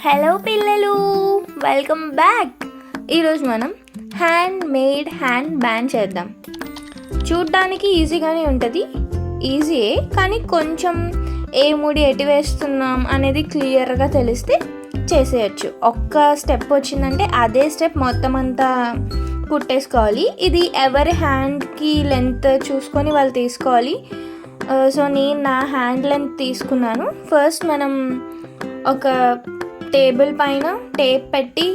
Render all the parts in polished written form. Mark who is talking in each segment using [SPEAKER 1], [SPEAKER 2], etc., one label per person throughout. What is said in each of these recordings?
[SPEAKER 1] Hello పిల్లలు, welcome back. ఈరోజు మనం హ్యాండ్ బ్యాండ్ చేద్దాం. చూడ్డానికి ఈజీగానే ఉంటుంది, ఈజీయే, కానీ కొంచెం ఏ ముడి ఎటు వేస్తున్నాం అనేది క్లియర్గా తెలిస్తే చేసేయచ్చు. ఒక్క స్టెప్ వచ్చిందంటే అదే స్టెప్ మొత్తం అంతా కుట్టేసుకోవాలి. ఇది ఎవరి హ్యాండ్కి లెంత్ చూసుకొని వాళ్ళు తీసుకోవాలి. సో నేను నా హ్యాండ్ లెంత్ తీసుకున్నాను. ఫస్ట్ మనం ఒక టేబుల్ పైన టేప్ పెట్టి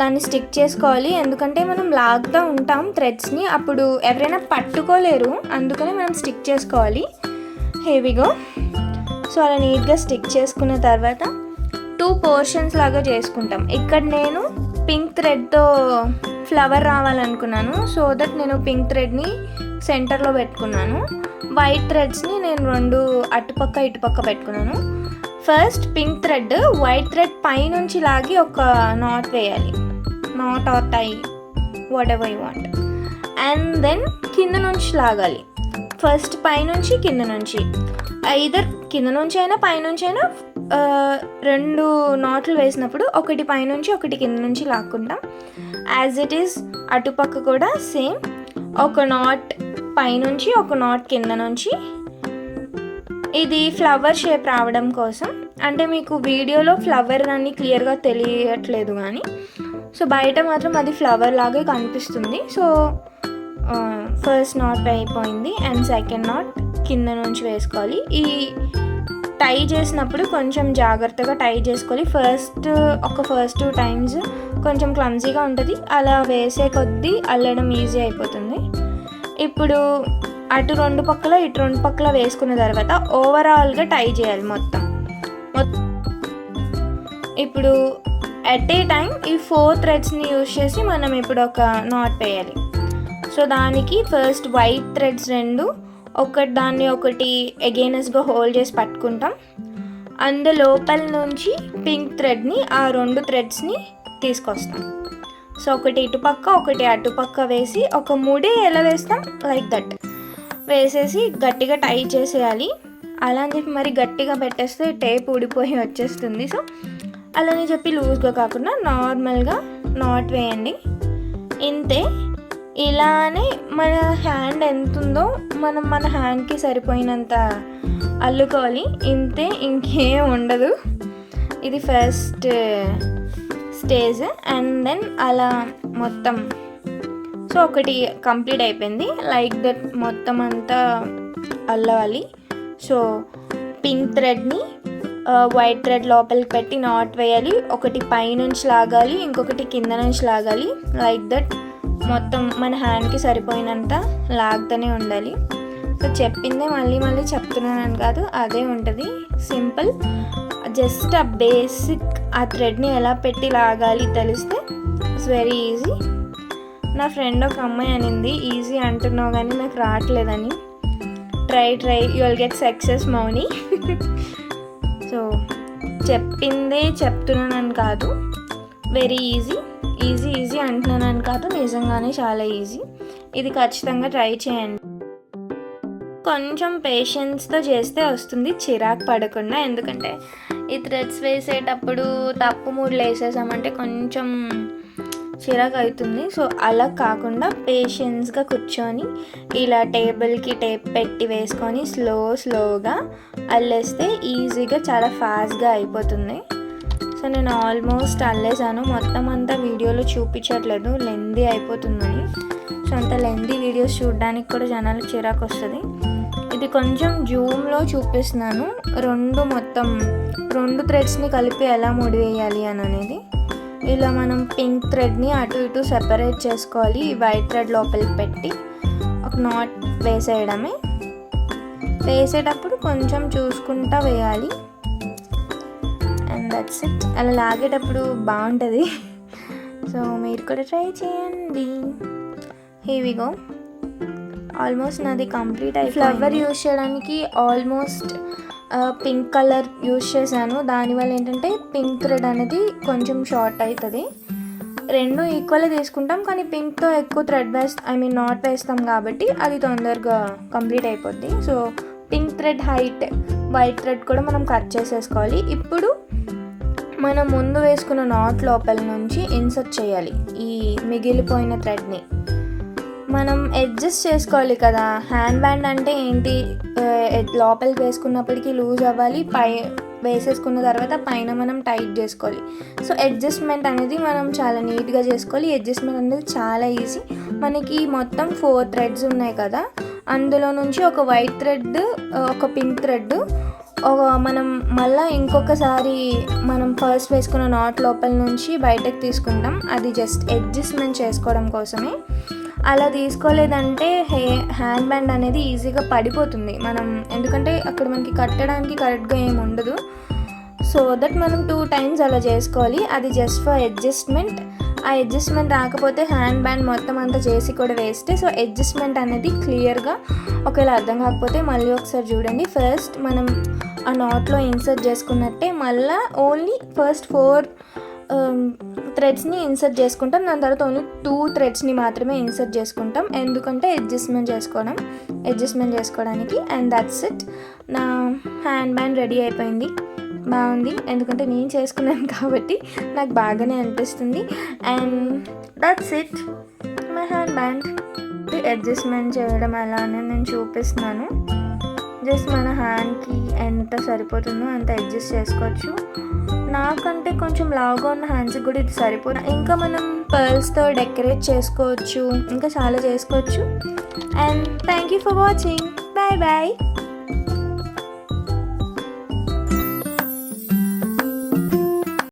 [SPEAKER 1] దాన్ని స్టిక్ చేసుకోవాలి. ఎందుకంటే మనం లాగుతూ ఉంటాం థ్రెడ్స్ని, అప్పుడు ఎవరైనా పట్టుకోలేరు, అందుకని మనం స్టిక్ చేసుకోవాలి. హెవీగా సో అలా నీట్గా స్టిక్ చేసుకున్న తర్వాత 2 పోర్షన్స్ లాగా చేసుకుంటాం. ఇక్కడ నేను పింక్ థ్రెడ్తో ఫ్లవర్ రావాలనుకున్నాను. సో దట్ నేను పింక్ థ్రెడ్ని సెంటర్లో పెట్టుకున్నాను. వైట్ థ్రెడ్స్ని నేను 2 అటుపక్క ఇటుపక్క పెట్టుకున్నాను. First pink thread white thread పైనుంచి లాగి ఒక నాట్ వేయాలి, knot or tie, whatever you want. And then కింద నుంచి లాగాలి. ఫస్ట్ పైనుంచి కింద నుంచి, ఐదర్ కింద నుంచి అయినా పైనుంచి అయినా 2 నాట్లు వేసినప్పుడు ఒకటి పైనుంచి ఒకటి కింద నుంచి లాక్కుంటాం. యాజ్ ఇట్ ఈస్ అటుపక్క కూడా సేమ్, ఒక నాట్ పైనుంచి ఒక నాట్ కింద నుంచి. ఇది ఫ్లవర్ షేప్ రావడం కోసం, అంటే మీకు వీడియోలో ఫ్లవర్ అని క్లియర్గా తెలియట్లేదు కానీ, సో బయట మాత్రం అది ఫ్లవర్ లాగే కనిపిస్తుంది. సో ఫస్ట్ నాట్ అయిపోయింది అండ్ సెకండ్ నాట్ కింద నుంచి వేసుకోవాలి. ఈ టై చేసినప్పుడు కొంచెం జాగ్రత్తగా టై చేసుకోవాలి. ఫస్ట్ 2 టైమ్స్ కొంచెం క్లమ్జీగా ఉంటుంది, అలా వేసే కొద్దీ అల్లడం ఈజీ అయిపోతుంది. ఇప్పుడు అటు 2 పక్కల ఇటు 2 పక్కల వేసుకున్న తర్వాత ఓవరాల్గా టై చేయాలి మొత్తం. ఇప్పుడు ఎట్ ఏ టైం ఈ 4 థ్రెడ్స్ని యూజ్ చేసి మనం ఇప్పుడు ఒక నాట్ వేయాలి. సో దానికి ఫస్ట్ వైట్ థ్రెడ్స్ 2 ఒకటి దాన్ని ఒకటి ఎగైనెస్గా హోల్డ్ చేసి పట్టుకుంటాం. లోపల నుంచి పింక్ థ్రెడ్ని ఆ 2 థ్రెడ్స్ని తీసుకొస్తాం. సో ఒకటి ఇటుపక్క ఒకటి అటుపక్క వేసి ఒక ముడి ఎలా వేస్తాం లైక్ దట్ వేసేసి గట్టిగా టై చేసేయాలి. అలా అని చెప్పి మరి గట్టిగా పెట్టేస్తే టేప్ ఊడిపోయి వచ్చేస్తుంది. సో అలానే చెప్పి లూజ్గా కాకుండా నార్మల్గా నాట్ వేయండి. ఇంతే. ఇలానే మన హ్యాండ్ ఎంత ఉందో మనం మన హ్యాండ్కి సరిపోయినంత అల్లుకోవాలి. ఇంతే, ఇంకేం ఉండదు. ఇది ఫస్ట్ స్టేజ్. అండ్ దెన్ అలా మొత్తం సో ఒకటి కంప్లీట్ అయిపోయింది. లైక్ దట్ మొత్తం అంతా అల్లవాలి. సో పింక్ థ్రెడ్ని వైట్ థ్రెడ్ లోపలికి పెట్టి నాట్ వేయాలి. ఒకటి పైనుంచి లాగాలి, ఇంకొకటి కింద నుంచి లాగాలి. లైక్ దట్ మొత్తం మన హ్యాండ్కి సరిపోయినంత లాగుతూనే ఉండాలి. సో చెప్పిందే మళ్ళీ చెప్తున్నాను కాదు, అదే ఉంటుంది. సింపుల్, జస్ట్ ఆ బేసిక్ ఆ థ్రెడ్ని ఎలా పెట్టి లాగాలి తెలిస్తే ఇట్స్ వెరీ ఈజీ. నా ఫ్రెండ్ ఒక అమ్మాయి అనింది, ఈజీ అంటున్నావు కానీ నాకు రావట్లేదని. Try you will get success Mouni. So చెప్పిందే చెప్తున్నానని కాదు, వెరీ ఈజీ అంటున్నానని కాదు, నిజంగానే చాలా ఈజీ. ఇది ఖచ్చితంగా ట్రై చేయండి. కొంచెం పేషెన్స్తో చేస్తే వస్తుంది, చిరాకు పడకుండా. ఎందుకంటే ఈ థ్రెడ్స్ వేసేటప్పుడు తప్పు మూడ్లు వేసేసామంటే కొంచెం చిరాకు అవుతుంది. సో అలా కాకుండా పేషెన్స్గా కూర్చొని ఇలా టేబుల్కి టేప్ పెట్టి వేసుకొని స్లోగా అల్లేస్తే ఈజీగా చాలా ఫాస్ట్గా అయిపోతుంది. సో నేను ఆల్మోస్ట్ అల్లేసాను. మొత్తం అంతా వీడియోలో చూపించట్లేదు, లెందీ అయిపోతుందని. సో అంత లెందీ వీడియోస్ చూడడానికి కూడా జనాలకు చిరాకు వస్తుంది. ఇది కొంచెం జూమ్లో చూపిస్తున్నాను, 2 థ్రెడ్స్ని కలిపి ఎలా ముడి వేయాలి అని అనేది. ఇలా మనం పింక్ థ్రెడ్ని అటు ఇటు సెపరేట్ చేసుకోవాలి. వైట్ థ్రెడ్ లోపలికి పెట్టి ఒక నాట్ వేసేయడమే. వేసేటప్పుడు కొంచెం చూసుకుంటా వేయాలి. And that's it. అలా లాగేటప్పుడు బాగుంటుంది. సో మీరు కూడా ట్రై చేయండి. Here we go. ఆల్మోస్ట్ నాది కంప్లీట్ అయి ఫ్లవర్ యూజ్ చేయడానికి ఆల్మోస్ట్ పింక్ కలర్ యూజ్ చేశాను. దానివల్ల ఏంటంటే పింక్ థ్రెడ్ అనేది కొంచెం షార్ట్ అవుతుంది. 2 ఈక్వల్గా తీసుకుంటాం, కానీ పింక్తో ఎక్కువ నాట్ వేస్తాం కాబట్టి అది తొందరగా కంప్లీట్ అయిపోద్ది. So pink thread height, white thread కూడా మనం కట్ చేసేసుకోవాలి. ఇప్పుడు మనం ముందు వేసుకున్న నాట్ లోపల నుంచి ఇన్సర్ట్ చేయాలి ఈ మిగిలిపోయిన థ్రెడ్ని. మనం అడ్జస్ట్ చేసుకోవాలి కదా. హ్యాండ్ బ్యాండ్ అంటే ఏంటి, లోపలికి వేసుకున్నప్పటికీ లూజ్ అవ్వాలి, వేసేసుకున్న తర్వాత పైన మనం టైట్ చేసుకోవాలి. సో అడ్జస్ట్మెంట్ అనేది మనం చాలా నీట్గా చేసుకోవాలి. అడ్జస్ట్మెంట్ అనేది చాలా ఈజీ. మనకి మొత్తం 4 థ్రెడ్స్ ఉన్నాయి కదా, అందులో నుంచి ఒక వైట్ థ్రెడ్, ఒక పింక్ థ్రెడ్ మనం మళ్ళీ ఇంకొకసారి మనం ఫస్ట్ వేసుకున్న నాట్ లోపల నుంచి బయటకు తీసుకుంటాం. అది జస్ట్ అడ్జస్ట్మెంట్ చేసుకోవడం కోసమే. అలా తీసుకోలేదంటే హ్యాండ్ బ్యాండ్ అనేది ఈజీగా పడిపోతుంది మనం, ఎందుకంటే అక్కడ మనకి కట్టడానికి కరెక్ట్గా ఏమి ఉండదు. సో దట్ మనం 2 times అలా చేసుకోవాలి. అది జస్ట్ ఫర్ అడ్జస్ట్మెంట్. ఆ అడ్జస్ట్మెంట్ రాకపోతే హ్యాండ్ బ్యాండ్ మొత్తం అంతా చేసి కూడా వేస్తే. సో అడ్జస్ట్మెంట్ అనేది క్లియర్గా ఒకవేళ అర్థం కాకపోతే మళ్ళీ ఒకసారి చూడండి. ఫస్ట్ మనం ఆ నాట్లో ఇన్సర్ట్ చేసుకున్నట్టే మళ్ళీ ఓన్లీ ఫస్ట్ 4 థ్రెడ్స్ని ఇన్సర్ట్ చేసుకుంటాం. దాని తర్వాత ఓన్లీ 2 థ్రెడ్స్ని మాత్రమే ఇన్సర్ట్ చేసుకుంటాం, ఎందుకంటే అడ్జస్ట్మెంట్ చేసుకోవడానికి. And that's it. నా హ్యాండ్ బ్యాండ్ రెడీ అయిపోయింది. బాగుంది, ఎందుకంటే నేను చేసుకున్నాను కాబట్టి నాకు బాగానే అనిపిస్తుంది. And that's it, my hand band. Adjustment చేయడం ఎలా అని నేను చూపిస్తున్నాను. జస్ట్ మన హ్యాండ్కి ఎంత సరిపోతుందో అంత అడ్జస్ట్ చేసుకోవచ్చు. నాకంటే కొంచెం లావుగా ఉన్న హ్యాండ్స్కి కూడా ఇది సరిపోదు. ఇంకా మనం పర్ల్స్తో డెకరేట్ చేసుకోవచ్చు, ఇంకా చాలా చేసుకోవచ్చు. And thank you for watching. Bye bye.